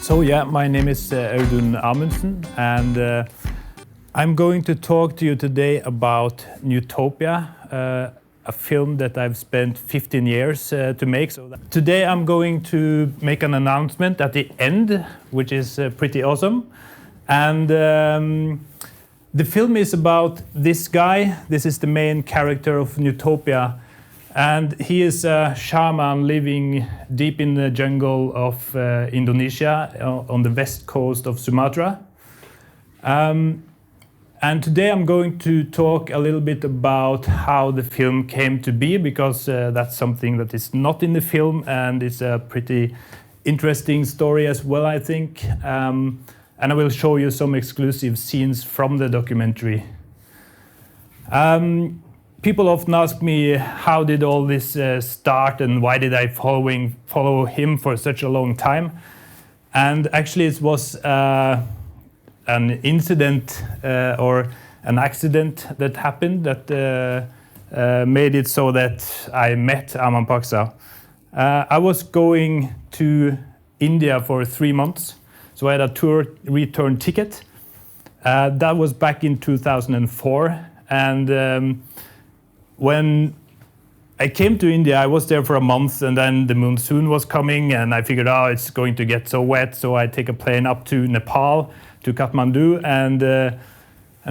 So yeah, my name is Audun Amundsen, and I'm going to talk to you today about Newtopia, a film that I've spent 15 years to make. So today I'm going to make an announcement at the end, which is pretty awesome. And the film is about this guy. This is the main character of Newtopia. And he is a shaman living deep in the jungle of Indonesia on the west coast of Sumatra. And today I'm going to talk a little bit about how the film came to be, because that's something that is not in the film, and it's a pretty interesting story as well, I think. And I will show you some exclusive scenes from the documentary. People often ask me, how did all this start, and why did I follow him for such a long time? And actually it was an incident or an accident that happened that made it so that I met Aman Paksa. I was going to India for 3 months, so I had a tour return ticket. That was back in 2004, and when I came to India, I was there for a month, and then the monsoon was coming, and I figured, oh, it's going to get so wet, so I take a plane up to Nepal, to Kathmandu, and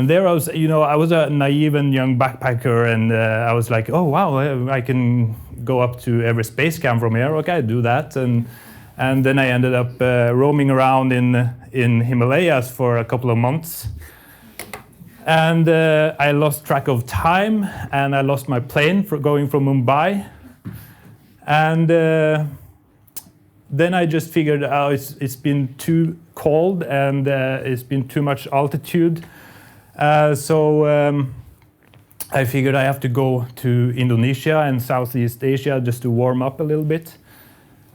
there I was, I was a naive and young backpacker, and I was like, oh wow, I can go up to Everest Base Camp from here. Okay, do that, and then I ended up roaming around in Himalayas for a couple of months. And I lost track of time, and I lost my plane for going from Mumbai. And then I just figured out it's been too cold, and it's been too much altitude. So I figured I have to go to Indonesia and Southeast Asia just to warm up a little bit.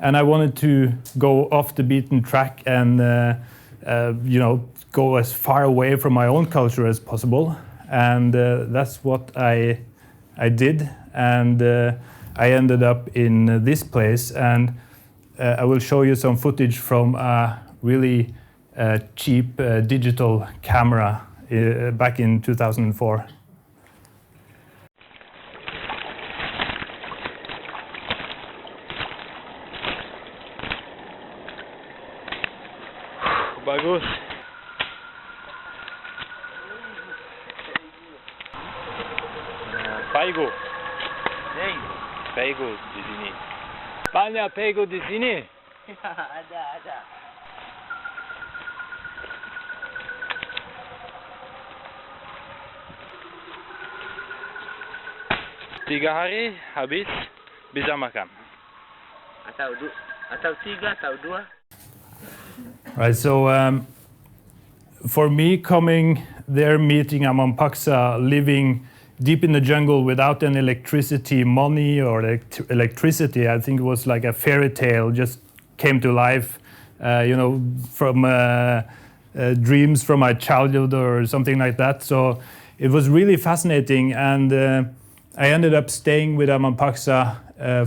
And I wanted to go off the beaten track and go as far away from my own culture as possible, and that's what I did, and I ended up in this place, and I will show you some footage from a really cheap digital camera back in 2004. Bagus. Paigo. Paigo di sini. Banyak paigo di sini. Ada. 3 hari habis bisa makan. Atau 3 atau 2. Right, so for me, coming there, meeting Aman Paksa, living deep in the jungle without any electricity, money or electricity, I think it was like a fairy tale just came to life, from dreams from my childhood or something like that. So it was really fascinating, and I ended up staying with Aman Paksa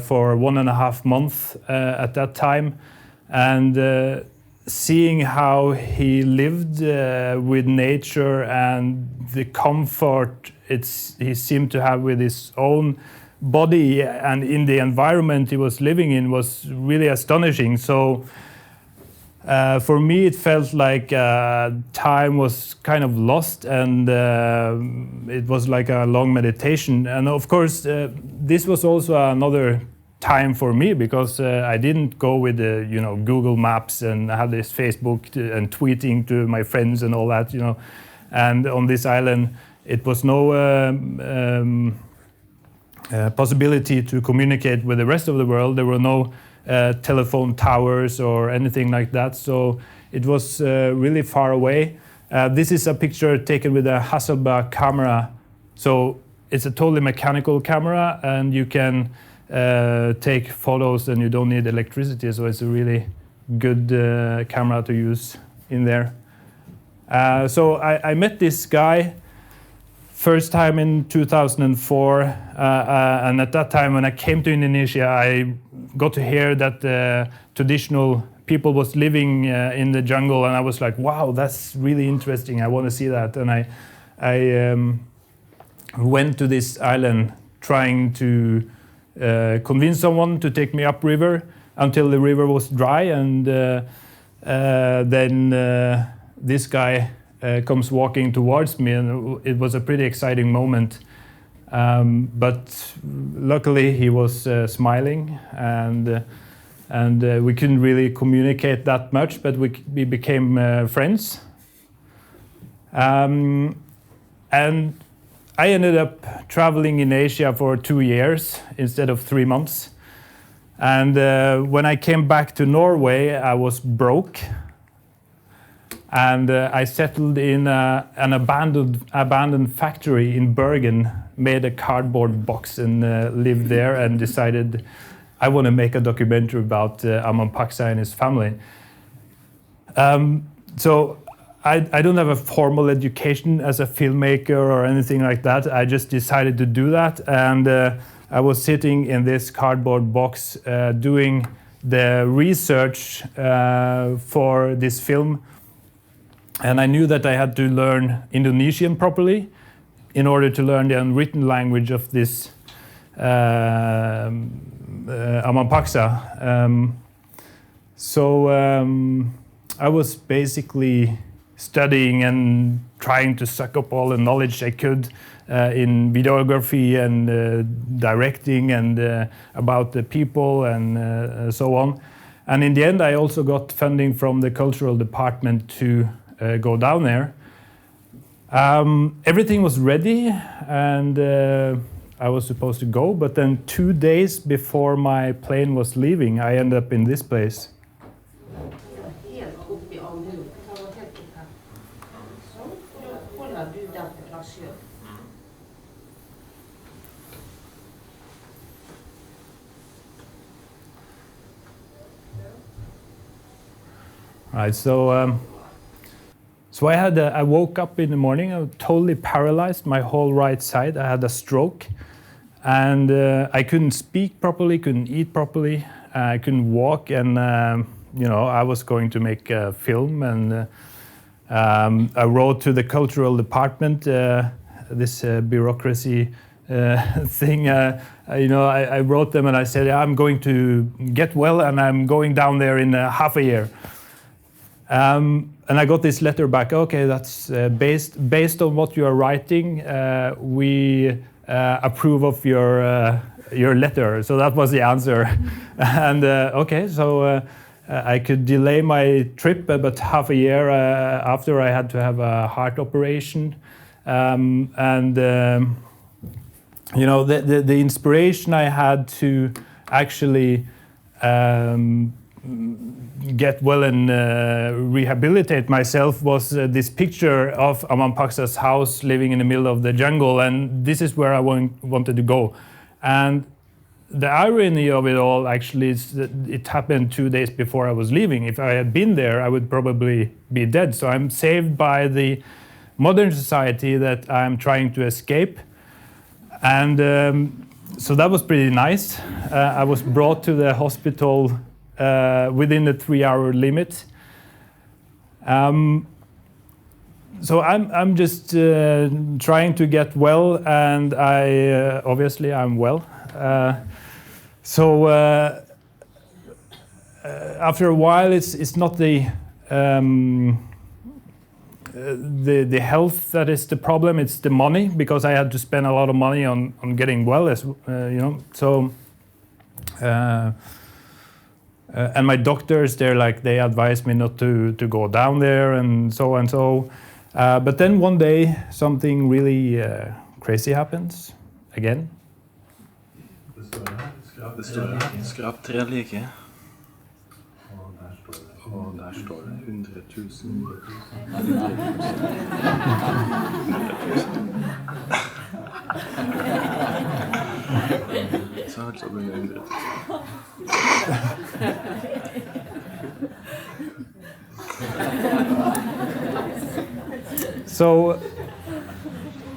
for 1.5 months at that time, and seeing how he lived with nature and the comfort he seemed to have with his own body and in the environment he was living in was really astonishing. So for me it felt like time was kind of lost, and it was like a long meditation. And of course this was also another time for me, because I didn't go with the Google Maps and have this Facebook and tweeting to my friends and all that, and on this island it was no possibility to communicate with the rest of the world. There were no telephone towers or anything like that, so it was really far away. This is a picture taken with a Hasselblad camera, so it's a totally mechanical camera, and you can take photos and you don't need electricity, so it's a really good camera to use in there. So I met this guy first time in 2004, and at that time when I came to Indonesia, I got to hear that the traditional people was living in the jungle, and I was like, wow, that's really interesting. I want to see that. And I went to this island trying to convince someone to take me upriver until the river was dry, and then this guy comes walking towards me, and it was a pretty exciting moment. But luckily he was smiling, and we couldn't really communicate that much, but we became friends. And I ended up traveling in Asia for 2 years instead of 3 months. And when I came back to Norway, I was broke. And I settled in an abandoned factory in Bergen, made a cardboard box and lived there, and decided I want to make a documentary about Aman Paksa and his family. So I don't have a formal education as a filmmaker or anything like that. I just decided to do that, and I was sitting in this cardboard box doing the research for this film. And I knew that I had to learn Indonesian properly in order to learn the unwritten language of this Aman Paksa. So I was basically studying and trying to suck up all the knowledge I could in videography and directing and about the people and so on. And in the end, I also got funding from the cultural department to go down there. Everything was ready, and I was supposed to go, but then 2 days before my plane was leaving, I ended up in this place. Right, so I woke up in the morning. I was totally paralyzed, my whole right side. I had a stroke, and I couldn't speak properly, couldn't eat properly, I couldn't walk, and I was going to make a film, and I wrote to the cultural department, this bureaucracy thing. I wrote them and I said, I'm going to get well, and I'm going down there in half a year. And I got this letter back. Okay, that's based on what you are writing. We approve of your letter. So that was the answer. And okay, so I could delay my trip, but half a year after I had to have a heart operation. The inspiration I had to actually get well and rehabilitate myself was this picture of Aman Paksa's house living in the middle of the jungle, and this is where I wanted to go. And the irony of it all actually is that it happened 2 days before I was leaving. If I had been there, I would probably be dead. So I'm saved by the modern society that I'm trying to escape. And so that was pretty nice. I was brought to the hospital within the 3-hour limit. So I'm just trying to get well, and obviously I'm well. So after a while, it's not the health that is the problem; it's the money, because I had to spend a lot of money on getting well, as So. And my doctors, they advised me not to go down there and so and so. But then one day, something really crazy happens again. Det står her. Skrap 3 like. Og der står det 100 000. 100 000. Så altså blir det 100 000. So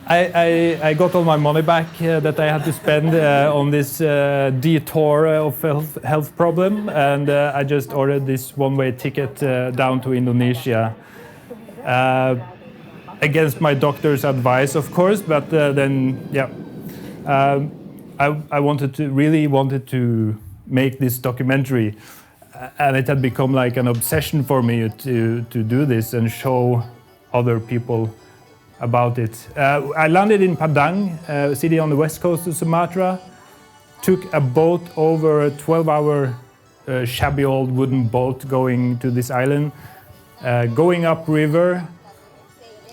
I got all my money back that I had to spend on this detour of health problem, and I just ordered this one-way ticket down to Indonesia. Against my doctor's advice, of course, but then, yeah. I really wanted to make this documentary, and it had become like an obsession for me to do this and show other people about it. I landed in Padang, a city on the west coast of Sumatra, took a boat over a 12-hour shabby old wooden boat going to this island, going upriver,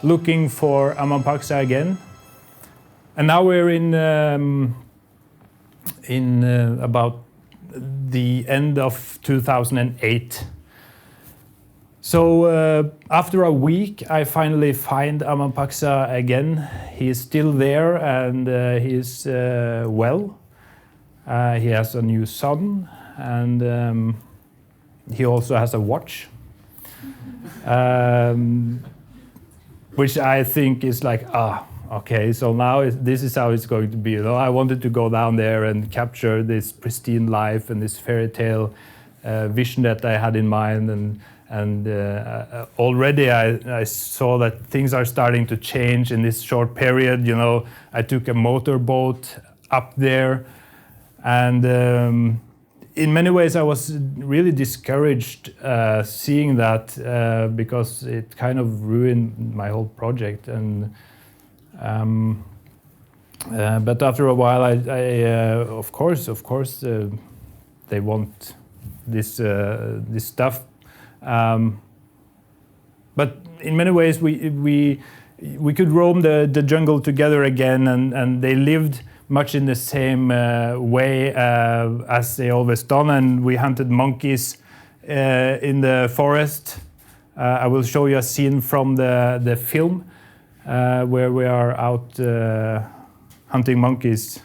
looking for Aman Paksa again. And now we're in about the end of 2008. So after a week, I finally find Aman Paksa again. He's still there, and he's well. He has a new son, and he also has a watch, which I think is like, okay, so now this is how it's going to be. You know, I wanted to go down there and capture this pristine life and this fairy tale vision that I had in mind, and already I saw that things are starting to change in this short period. You know, I took a motorboat up there, and in many ways I was really discouraged seeing that because it kind of ruined my whole project. And but after a while, of course, they want this stuff. But in many ways, we could roam the jungle together again, and they lived much in the same way as they always done. And we hunted monkeys in the forest. I will show you a scene from the film where we are out hunting monkeys.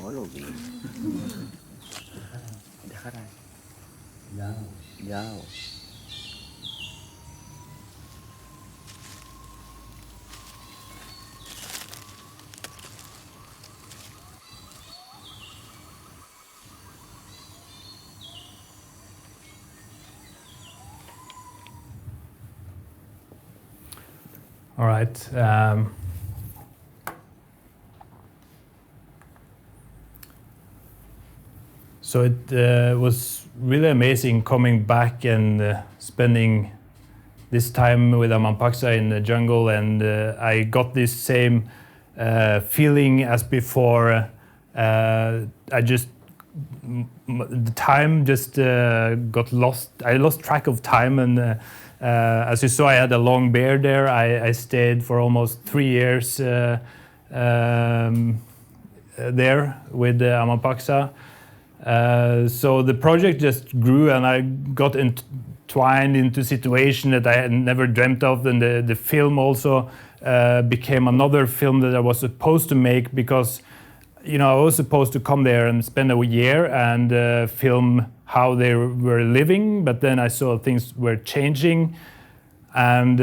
Follow me. Dekaran. Jauh. All right. So it was really amazing coming back and spending this time with Aman Paksa in the jungle, and I got this same feeling as before. The time just got lost. I lost track of time, and as you saw, I had a long beard there. I stayed for almost 3 years there with Aman Paksa. So the project just grew, and I got entwined into a situation that I had never dreamt of. And the film also became another film that I was supposed to make, because I was supposed to come there and spend a year and film how they were living. But then I saw things were changing, and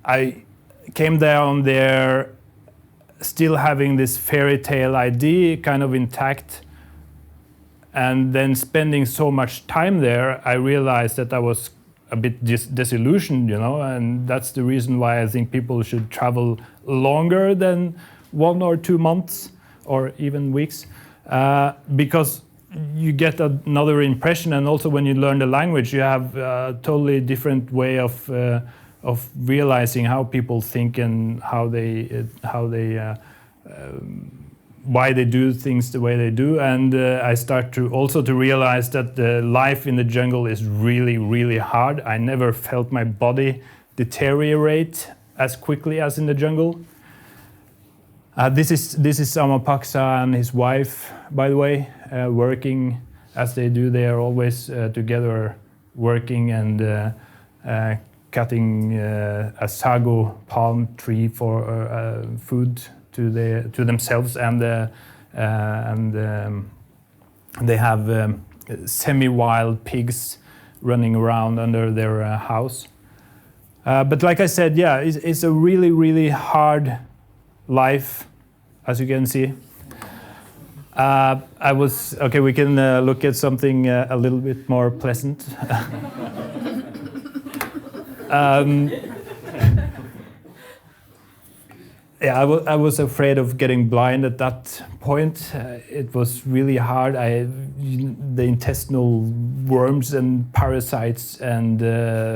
I came down there still having this fairy tale idea kind of intact, and then spending so much time there, I realized that I was a bit disillusioned, and that's the reason why I think people should travel longer than 1 or 2 months or even weeks, because you get another impression, and also when you learn the language, you have a totally different way of realizing how people think and why they do things the way they do. And I start to also to realize that the life in the jungle is really, really hard. I never felt my body deteriorate as quickly as in the jungle. This is Aman Paksa and his wife, by the way, working as they do. They are always together working and cutting a sago palm tree for food to themselves, and they have semi-wild pigs running around under their house. But like I said, yeah, it's a really, really hard life, as you can see. Okay, we can look at something a little bit more pleasant. Yeah, I was afraid of getting blind at that point. It was really hard. The intestinal worms and parasites and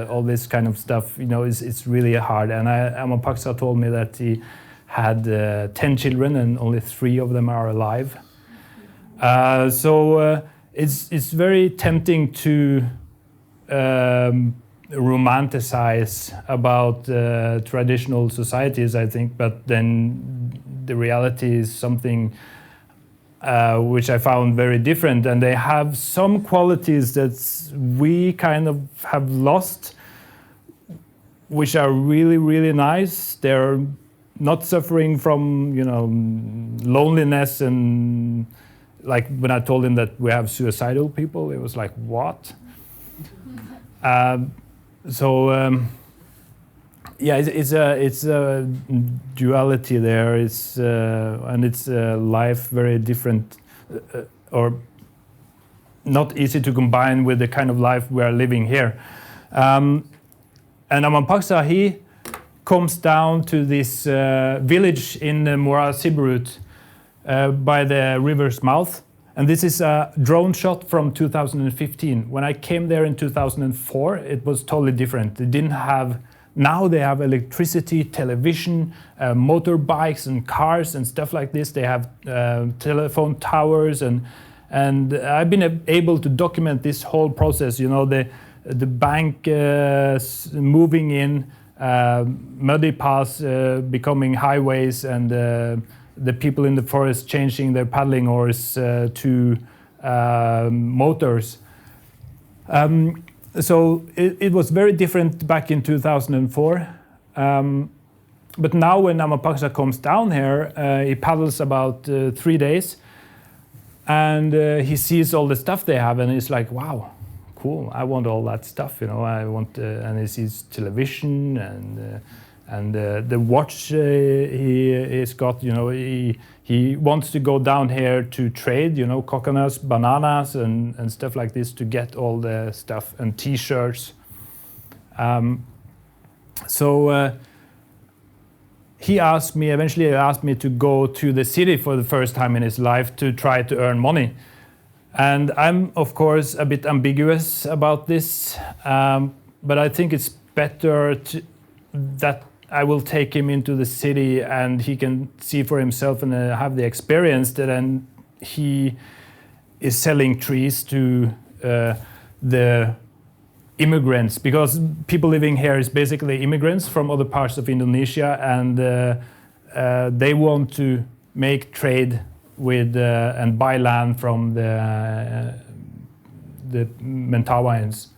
all this kind of stuff, it's really hard. And Aman Paksa told me that he had 10 children and only 3 of them are alive. So it's very tempting to romanticize about traditional societies, I think, but then the reality is something which I found very different, and they have some qualities that we kind of have lost, which are really, really nice. They're not suffering from, loneliness, and like when I told him that we have suicidal people, it was like, what? Yeah, it's a duality there. And it's life very different, or not easy to combine with the kind of life we are living here. And Aman Paksa, he comes down to this village in Muara Siberut by the river's mouth. And this is a drone shot from 2015. When I came there in 2004, it was totally different. They didn't have, now they have electricity, television, motorbikes and cars and stuff like this. They have telephone towers, and I've been able to document this whole process. The bank moving in, muddy paths becoming highways, and the people in the forest changing their paddling oars to motors. So it was very different back in 2004. But now when Aman Paksa comes down here, he paddles about 3 days, and he sees all the stuff they have, and he's like, wow, cool, I want all that stuff, I want, and he sees television and the watch he's got, he wants to go down here to trade, coconuts, bananas, and stuff like this to get all the stuff, and T-shirts. So he eventually asked me to go to the city for the first time in his life to try to earn money. And I'm, of course, a bit ambiguous about this, but I think it's better that I will take him into the city and he can see for himself and have the experience that then he is selling trees to the immigrants, because people living here is basically immigrants from other parts of Indonesia, and they want to make trade with and buy land from the Mentawaians.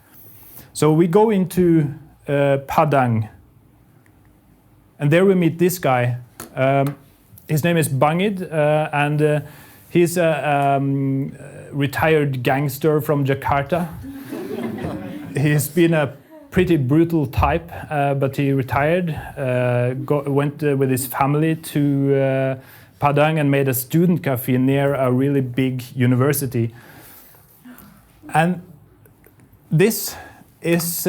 So we go into Padang, and there we meet this guy. His name is Bangid, and he's a retired gangster from Jakarta. He's been a pretty brutal type, but he retired, went with his family to Padang and made a student cafe near a really big university. And this is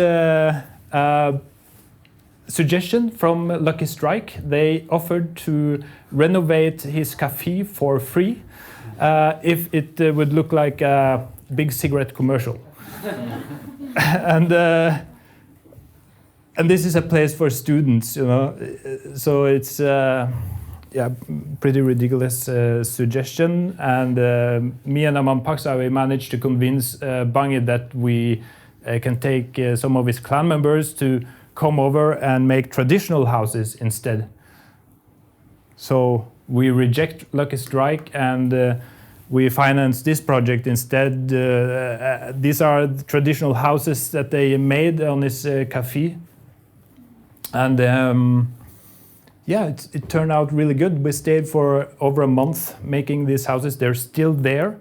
suggestion from Lucky Strike. They offered to renovate his cafe for free if it would look like a big cigarette commercial. and this is a place for students, you know, so it's pretty ridiculous suggestion. And me and Aman Paksa, we managed to convince Bangid that we can take some of his clan members to come over and make traditional houses instead. So we reject Lucky Strike and we finance this project instead. These are the traditional houses that they made on this cafe. And it turned out really good. We stayed for over a month making these houses. They're still there,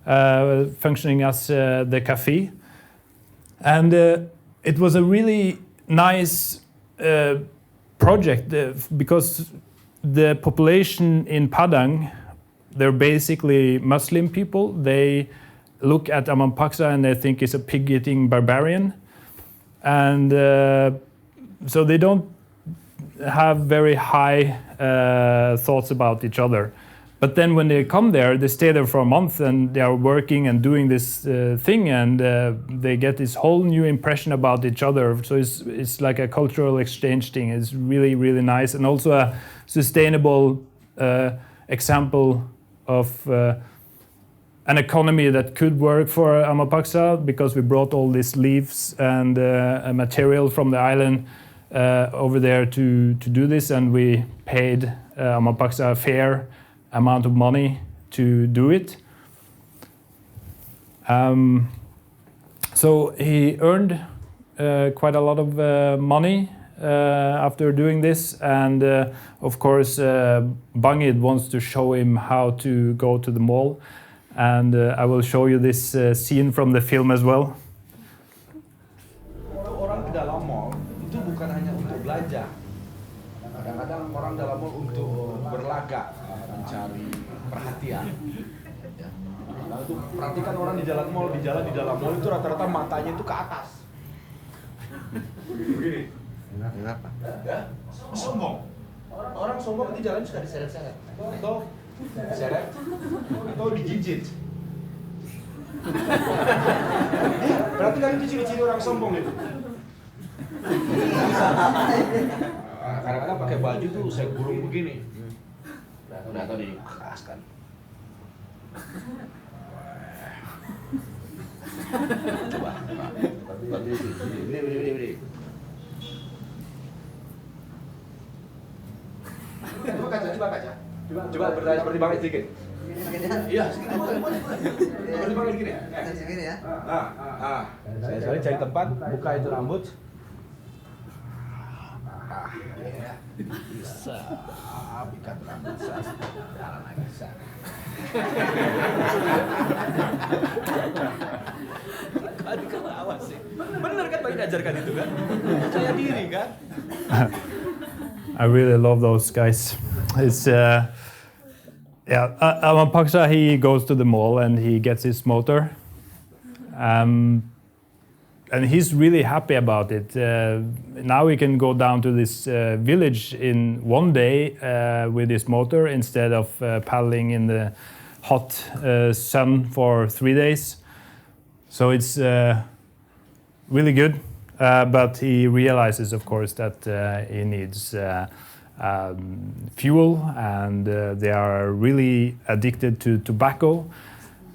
functioning as the cafe. And it was a really nice project because the population in Padang, they're basically Muslim people. They look at Aman Paksa and they think he's a pig-eating barbarian. And so they don't have very high thoughts about each other. But then when they come there, they stay there for a month and they are working and doing this thing, and they get this whole new impression about each other. So it's like a cultural exchange thing. It's really, really nice, and also a sustainable example of an economy that could work for Aman Paksa, because we brought all these leaves and material from the island over there to do this, and we paid Aman Paksa a fair amount of money to do it. So he earned quite a lot of money after doing this, and of course Bangid wants to show him how to go to the mall, and I will show you this scene from the film as well. Orang ke dalam mall itu bukan hanya untuk belanja. Kadang-kadang orang dalam mall untuk berlagak, mencari perhatian. Ya. Nah, itu perhatikan orang di jalan mall, di dalam mall itu rata-rata matanya itu ke atas. Begini. Kenapa? Ya, sombong. Orang sombong di jalan suka diseret-seret. Atau diseret, atau digigit. Berarti kan itu ciri-ciri orang sombong itu. Kadang-kadang pakai baju tuh saya kurung begini. Udah tahu dikaskan. Coba. Berdiri. Coba kaca. Coba berdaya seperti Bang sedikit. Iya, seperti Bang gini. Segini ya. Saya cari tempat, buka itu rambut. Ya. Bisa. Ikat rambut saya. Jalan lagi bisa. Aduh, awas sih. Bener kan Bang diajarkan itu kan? Percaya diri kan? I really love those guys. It's Aman Paksa, he goes to the mall and he gets his motor, and he's really happy about it. Now we can go down to this village in one day with his motor instead of paddling in the hot sun for 3 days. So it's really good. But he realizes, of course, that he needs fuel, and they are really addicted to tobacco,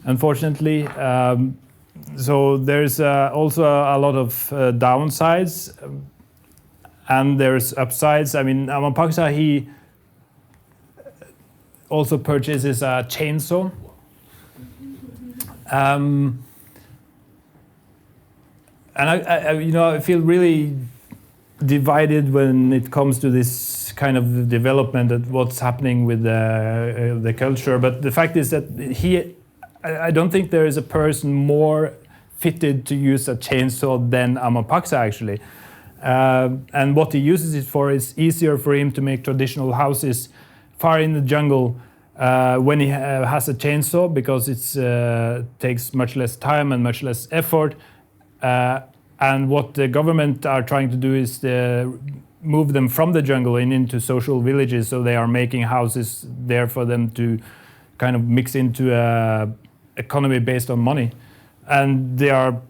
unfortunately. So there's also a lot of downsides, and there's upsides. I mean, Aman Paksa, he also purchases a chainsaw. And I feel really divided when it comes to this kind of development and what's happening with the culture. But the fact is that I don't think there is a person more fitted to use a chainsaw than Aman Paksa, actually. And what he uses it for is easier for him to make traditional houses far in the jungle when he has a chainsaw, because it takes much less time and much less effort. And what the government are trying to do is move them from the jungle and into social villages. So they are making houses there for them to kind of mix into a economy based on money. And they are,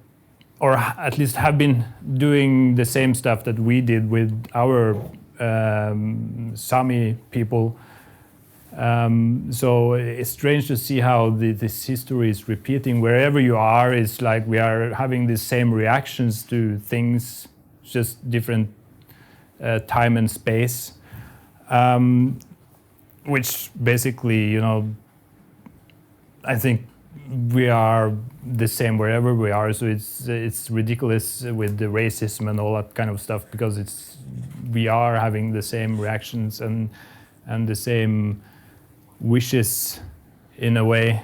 or at least have been, doing the same stuff that we did with our Sami people. So it's strange to see how this history is repeating. Wherever you are, it's like we are having the same reactions to things, just different time and space, which basically, you know, I think we are the same wherever we are. So it's ridiculous with the racism and all that kind of stuff, because we are having the same reactions and the same wishes in a way.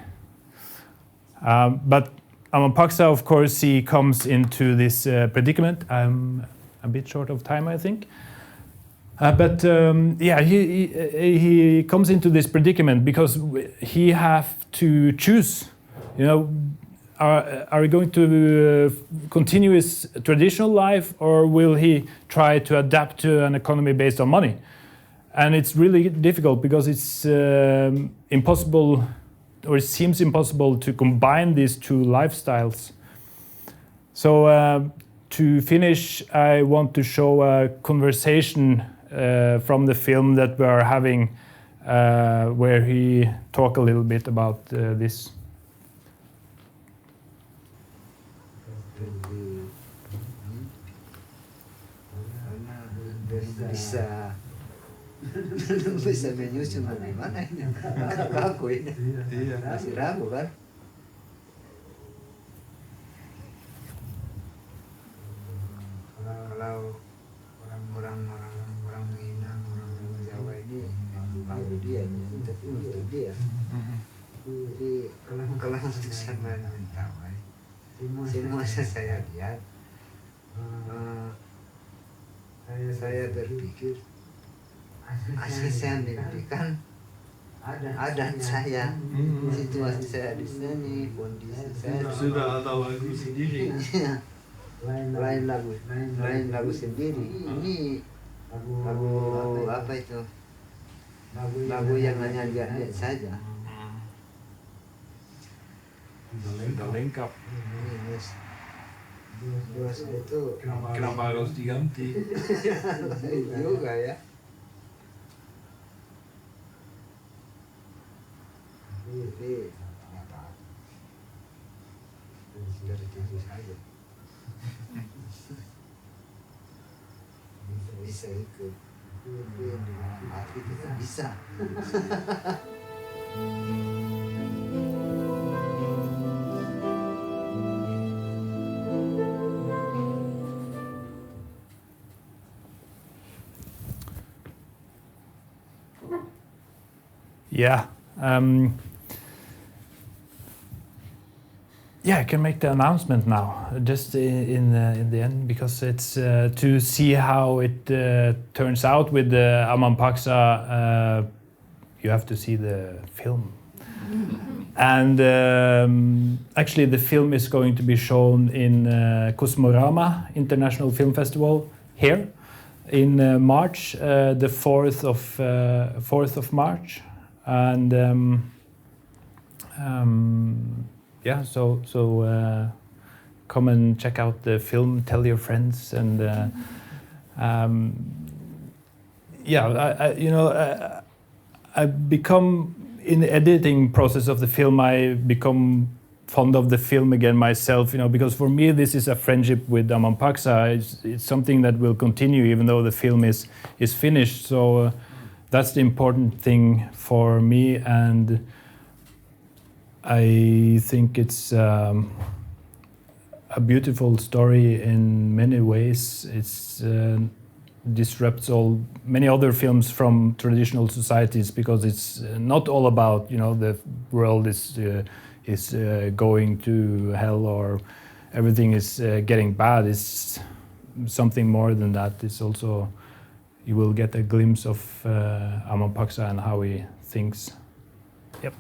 But Aman Paksa, of course, he comes into this predicament. I'm a bit short of time, I think. But he comes into this predicament because he have to choose. You know, are he going to continue his traditional life, or will he try to adapt to an economy based on money? And it's really difficult because it's impossible, or it seems impossible, to combine these two lifestyles. So to finish, I want to show a conversation from the film that we are having, where he talk a little bit about this. Bisa menyusun bagaimana ini? Kaku ini. Masih ragu kan? Kalau orang Minang, orang Jawa ini lalu dia, tapi untuk dia. Jadi kalau sama mentawai, semua saya lihat, saya berpikir. Asli saya mimpikan adat saya, situasi saya di sini, kondisi saya Sudah ada lagu sendiri. lain lagu sendiri. Ini lagu apa itu? Lagu yang hanya lihat saja. Sudah lengkap. Terus itu Kenapa harus diganti? juga ya. Ini apa? Dari TV saja. Bisa ikut. Tapi tidak bisa. Yeah. Yeah, I can make the announcement now, just in the end, because it's to see how it turns out with the Aman Paksa. You have to see the film, and actually the film is going to be shown in Kosmorama International Film Festival here in March, the 4th of March, and. Yeah, so come and check out the film, tell your friends, and I become, in the editing process of the film, I become fond of the film again myself, because for me this is a friendship with Aman Paksa. It's something that will continue even though the film is finished. So that's the important thing for me, and I think it's a beautiful story in many ways. It's disrupts many other films from traditional societies, because it's not all about the world is going to hell or everything is getting bad. It's something more than that. It's also, you will get a glimpse of Aman Paksa and how he thinks. Yep.